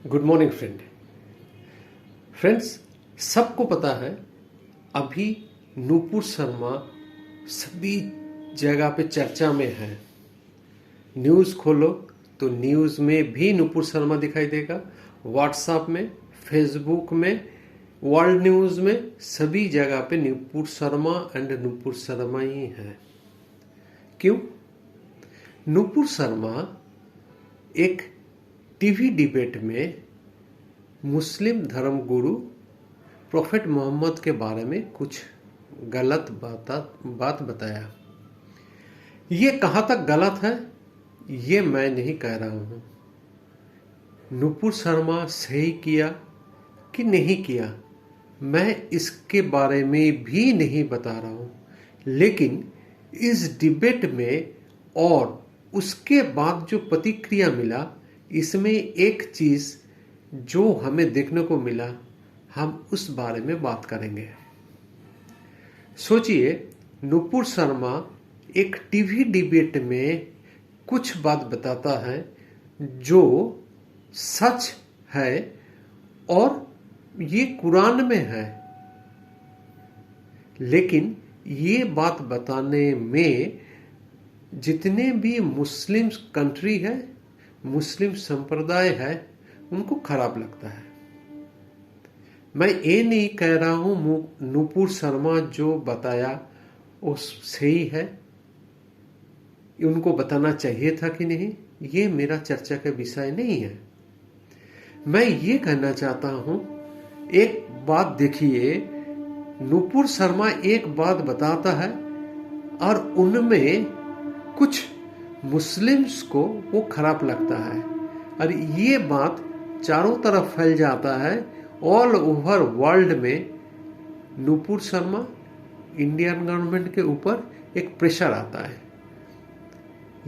Good morning friends. सबको पता है अभी नूपुर शर्मा सभी जगह पे चर्चा में है। न्यूज़ खोलो तो न्यूज़ में भी नूपुर शर्मा दिखाई देगा, व्हाट्सएप में, फेसबुक में, वर्ल्ड न्यूज़ में, सभी जगह पे नूपुर शर्मा एंड नूपुर शर्मा ही है। क्यों? नूपुर शर्मा एक टीवी डिबेट में मुस्लिम धर्म गुरु प्रोफेट मोहम्मद के बारे में कुछ गलत बात बताया। ये कहाँ तक गलत है ये मैं नहीं कह रहा हूँ। नूपुर शर्मा सही किया कि नहीं किया मैं इसके बारे में भी नहीं बता रहा हूँ, लेकिन इस डिबेट में और उसके बाद जो प्रतिक्रिया मिला, इसमें एक चीज़ जो हमें देखने को मिला, हम उस बारे में बात करेंगे। सोचिए, नूपुर शर्मा एक टीवी डिबेट में कुछ बात बताता है जो सच है और ये कुरान में है, लेकिन ये बात बताने में जितने भी मुस्लिम कंट्री है, मुस्लिम संप्रदाय है, उनको खराब लगता है। मैं ये नहीं कह रहा हूं नूपुर शर्मा जो बताया वो सही है, उनको बताना चाहिए था कि नहीं, ये मेरा चर्चा का विषय नहीं है। मैं ये कहना चाहता हूं, एक बात देखिए, नूपुर शर्मा एक बात बताता है और उनमें कुछ मुस्लिम्स को वो खराब लगता है और ये बात चारों तरफ फैल जाता है। ऑल ओवर वर्ल्ड में नूपुर शर्मा, इंडियन गवर्नमेंट के ऊपर एक प्रेशर आता है।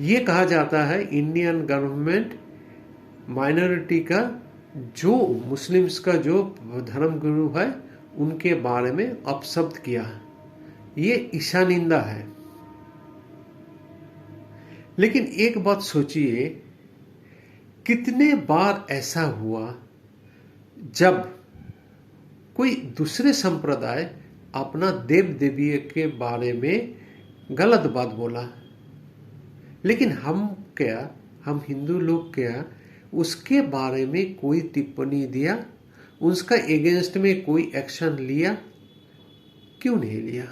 ये कहा जाता है इंडियन गवर्नमेंट माइनॉरिटी का, जो मुस्लिम्स का जो धर्म गुरु है, उनके बारे में अपशब्द किया। ये ईशानिंदा है। लेकिन एक बात सोचिए, कितने बार ऐसा हुआ जब कोई दूसरे संप्रदाय अपना देव देवी के बारे में गलत बात बोला, लेकिन हम हिंदू लोग क्या उसके बारे में कोई टिप्पणी दिया, उसका एगेंस्ट में कोई एक्शन लिया? क्यों नहीं लिया?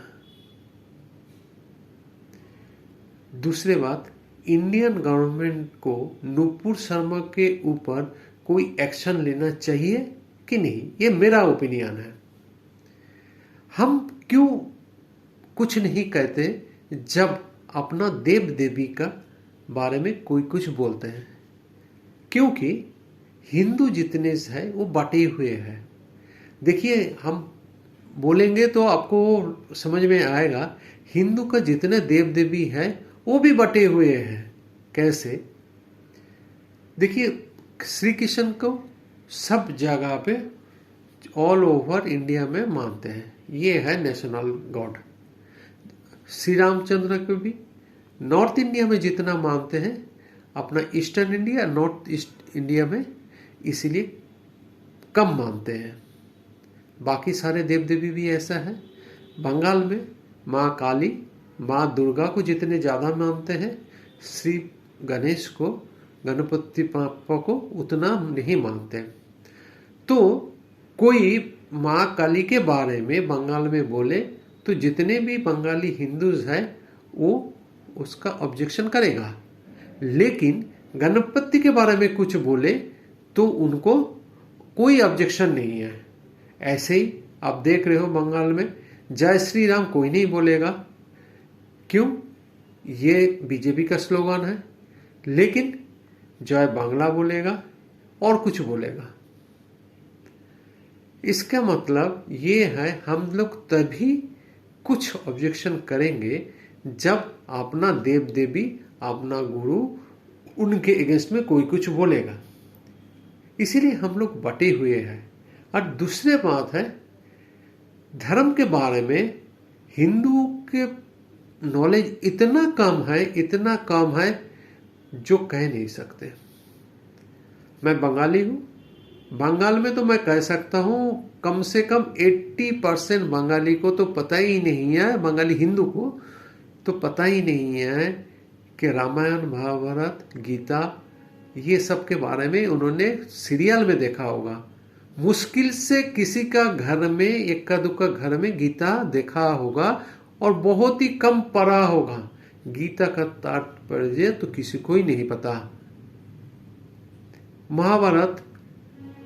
दूसरी बात, इंडियन गवर्नमेंट को नूपुर शर्मा के ऊपर कोई एक्शन लेना चाहिए कि नहीं, ये मेरा ओपिनियन है। हम क्यों कुछ नहीं कहते जब अपना देव देवी का बारे में कोई कुछ बोलते हैं? क्योंकि हिंदू जितने हैं वो बटे हुए हैं। देखिए, हम बोलेंगे तो आपको समझ में आएगा, हिंदू का जितने देव देवी हैं वो भी बटे हुए हैं। कैसे? देखिए, श्री कृष्ण को सब जगह पे ऑल ओवर इंडिया में मानते हैं, ये है नेशनल गॉड। श्री रामचंद्र को भी नॉर्थ इंडिया में जितना मानते हैं, अपना eastern India, north east India में इसीलिए कम मानते हैं। बाकी सारे देव देवी भी ऐसा है। बंगाल में माँ काली, माँ दुर्गा को जितने ज़्यादा मानते हैं, श्री गणेश को, गणपति पापा को उतना नहीं मानते। तो कोई माँ काली के बारे में बंगाल में बोले तो जितने भी बंगाली हिंदूज हैं वो उसका ऑब्जेक्शन करेगा, लेकिन गणपति के बारे में कुछ बोले तो उनको कोई ऑब्जेक्शन नहीं है। ऐसे ही आप देख रहे हो बंगाल में जय श्री राम कोई नहीं बोलेगा। क्यों? ये बीजेपी का स्लोगन है, लेकिन जय बांग्ला बोलेगा और कुछ बोलेगा। इसका मतलब ये है, हम लोग तभी कुछ ऑब्जेक्शन करेंगे जब अपना देव देवी, अपना गुरु, उनके अगेंस्ट में कोई कुछ बोलेगा। इसीलिए हम लोग बटे हुए हैं। और दूसरी बात है, धर्म के बारे में हिंदू के नॉलेज इतना कम है जो कह नहीं सकते। मैं बंगाली हूँ, बंगाल में तो मैं कह सकता हूँ कम से कम 80% बंगाली को तो पता ही नहीं है, बंगाली हिंदू को तो पता ही नहीं है कि रामायण, महाभारत, गीता ये सब के बारे में उन्होंने सीरियल में देखा होगा। मुश्किल से किसी का घर में, इक्का दुक्का घर में गीता देखा होगा और बहुत ही कम पढ़ा होगा। गीता का तात्पर्य तो किसी को ही नहीं पता। महाभारत,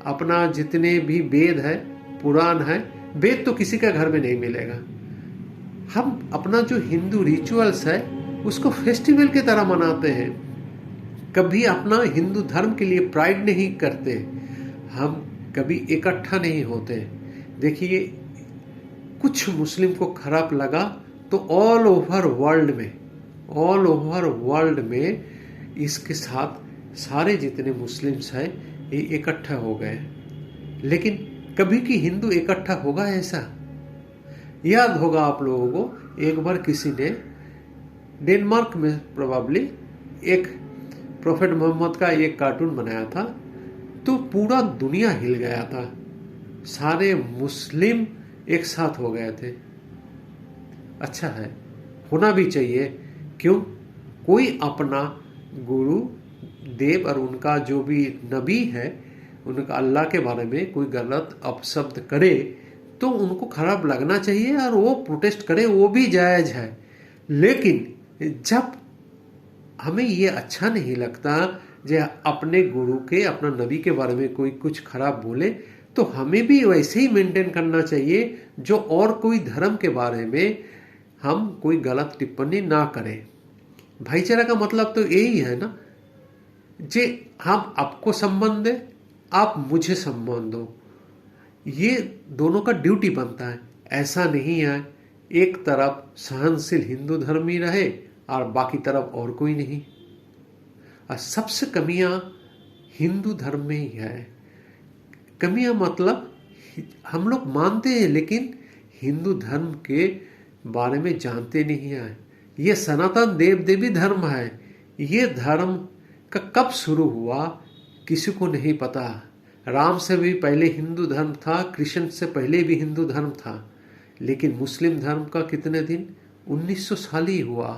अपना जितने भी वेद है, पुराण है, वेद तो किसी का घर में नहीं मिलेगा। हम अपना जो हिंदू रिचुअल्स है उसको फेस्टिवल की तरह मनाते हैं, कभी अपना हिंदू धर्म के लिए प्राइड नहीं करते, हम कभी इकट्ठा नहीं होते। देखिए, कुछ मुस्लिम को खराब लगा तो ऑल ओवर वर्ल्ड में इसके साथ सारे जितने मुस्लिम्स हैं ये इकट्ठा हो गए। लेकिन कभी कि हिंदू इकट्ठा होगा ऐसा? याद होगा आप लोगों को, एक बार किसी ने डेनमार्क में प्रोबेबली एक प्रोफेट मोहम्मद का एक कार्टून बनाया था, तो पूरा दुनिया हिल गया था, सारे मुस्लिम एक साथ हो गए थे। अच्छा है, होना भी चाहिए। क्यों? कोई अपना गुरु देव और उनका जो भी नबी है, उनका अल्लाह के बारे में कोई गलत अपशब्द करे तो उनको खराब लगना चाहिए और वो प्रोटेस्ट करे, वो भी जायज है। लेकिन जब हमें ये अच्छा नहीं लगता जो अपने गुरु के, अपना नबी के बारे में कोई कुछ खराब बोले, तो हमें भी वैसे ही मेंटेन करना चाहिए जो और कोई धर्म के बारे में हम कोई गलत टिप्पणी ना करें। भाईचारा का मतलब तो यही है ना, जे हम आपको सम्मान दें, आप मुझे सम्मान दो, ये दोनों का ड्यूटी बनता है। ऐसा नहीं है एक तरफ सहनशील हिंदू धर्म ही रहे और बाकी तरफ और कोई नहीं। और सबसे कमियां हिंदू धर्म में ही है। कमियां मतलब हम लोग मानते हैं लेकिन हिंदू धर्म के बारे में जानते नहीं हैं। ये सनातन देव देवी धर्म है, ये धर्म का कब शुरू हुआ किसी को नहीं पता। राम से भी पहले हिंदू धर्म था, कृष्ण से पहले भी हिंदू धर्म था, लेकिन मुस्लिम धर्म का कितने दिन, 1900 साल ही हुआ।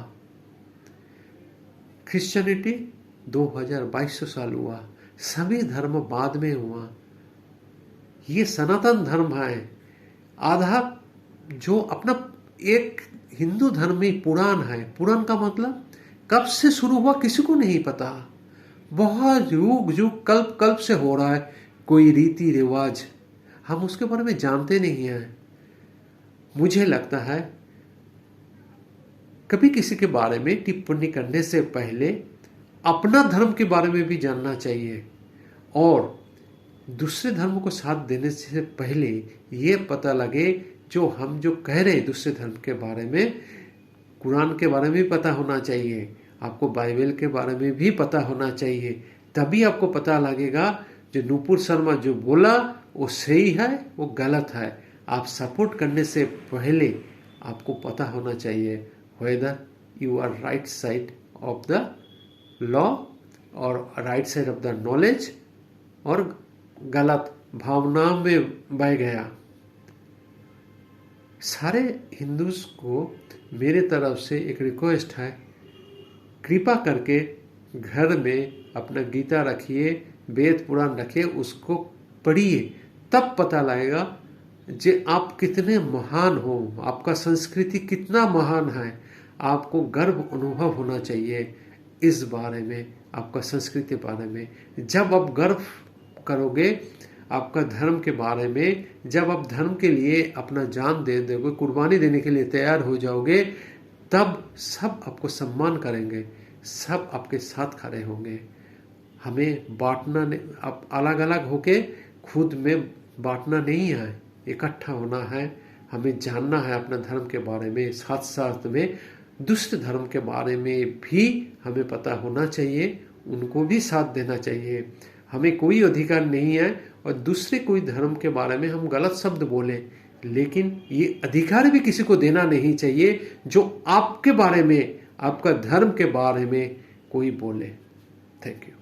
क्रिश्चियनिटी 2200 साल हुआ, सभी धर्म बाद में हुआ। ये सनातन धर्म है। आधा जो अपना एक हिंदू धर्म में पुराण है, पुराण का मतलब कब से शुरू हुआ किसी को नहीं पता। बहुत युग युग कल्प कल्प से हो रहा है कोई रीति रिवाज, हम उसके बारे में जानते नहीं हैं। मुझे लगता है कभी किसी के बारे में टिप्पणी करने से पहले अपना धर्म के बारे में भी जानना चाहिए और दूसरे धर्म को साथ देने से पहले ये पता लगे जो हम जो कह रहे हैं दूसरे धर्म के बारे में, कुरान के बारे में भी पता होना चाहिए, आपको बाइबल के बारे में भी पता होना चाहिए। तभी आपको पता लगेगा जो नुपुर शर्मा जो बोला वो सही है, वो गलत है। आप सपोर्ट करने से पहले आपको पता होना चाहिए whether you are right side of the law और right side of the knowledge, और गलत भावनाओं में बह गया। सारे हिंदूज को मेरे तरफ से एक रिक्वेस्ट है, कृपा करके घर में अपना गीता रखिए, वेद पुराण रखिए, उसको पढ़िए, तब पता लगेगा जे आप कितने महान हो, आपका संस्कृति कितना महान है। आपको गर्व अनुभव होना चाहिए इस बारे में, आपका संस्कृति के बारे में। जब आप गर्व करोगे आपका धर्म के बारे में, जब आप धर्म के लिए अपना जान दे दोगे, कुर्बानी देने के लिए तैयार हो जाओगे, तब सब आपको सम्मान करेंगे, सब आपके साथ खड़े होंगे। हमें बांटना नहीं, आप अलग अलग होके खुद में बांटना नहीं है, इकट्ठा होना है। हमें जानना है अपना धर्म के बारे में, साथ साथ में दूसरे धर्म के बारे में भी हमें पता होना चाहिए, उनको भी साथ देना चाहिए। हमें कोई अधिकार नहीं है और दूसरे कोई धर्म के बारे में हम गलत शब्द बोलें, लेकिन ये अधिकार भी किसी को देना नहीं चाहिए जो आपके बारे में, आपका धर्म के बारे में कोई बोले। Thank you.